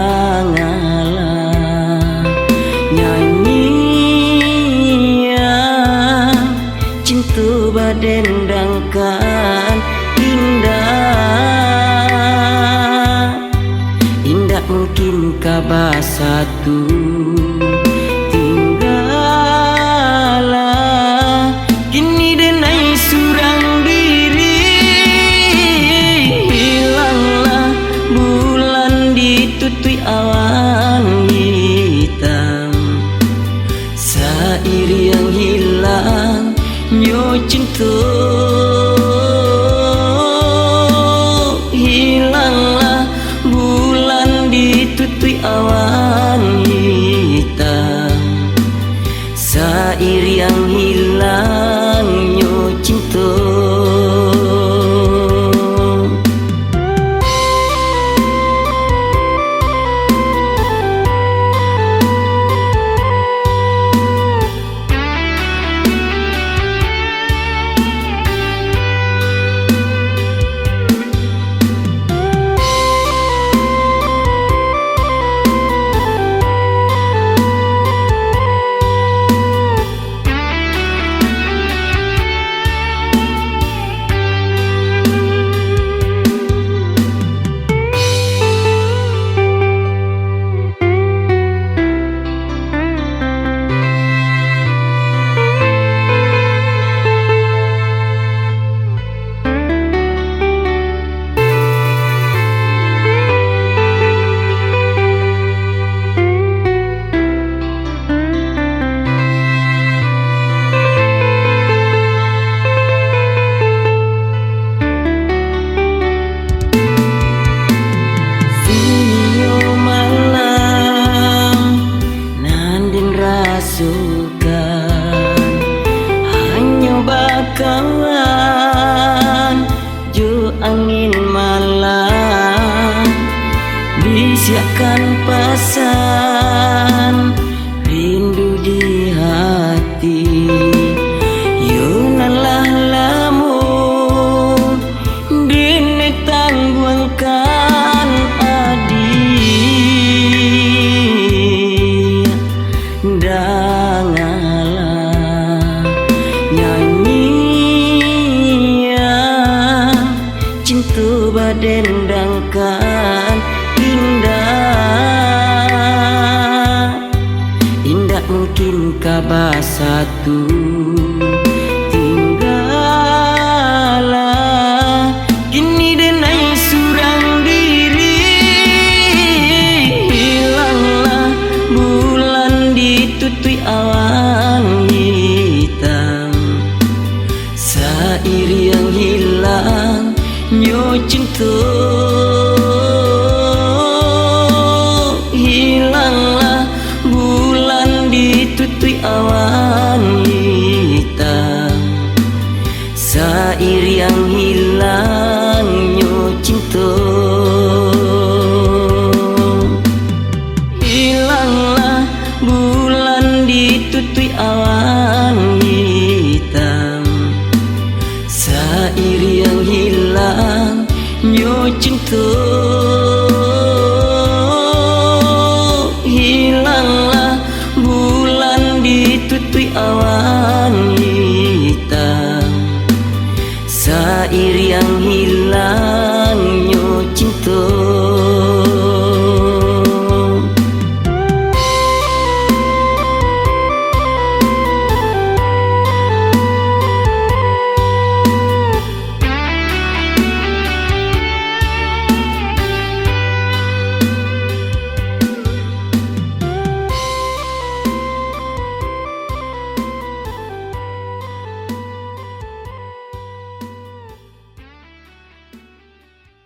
Dengarlah nyanyian cinta badendangkan indah. Indah mungkin kabar satu tinggallah kini denai surang diri. Hilanglah bulan ditutui awan hitam, sairi yang hilang nyo cinta. Hilanglah bulan ditutui awan hitam, sairi yang hilang nyo cinta. Hanya bakalan ju angin malam, bisiakan pesan rindu di hati. Yunalah lamun dini tangguhkan adik. Dengarlah nyanyian cinta badendangkan indah. Indah mungkin kabar satu tinggallah kini denai surang diri. Hilanglah bulan ditutui awan hitam, sairi yang hilang nyo cinta. Hilanglah bulan ditutui awan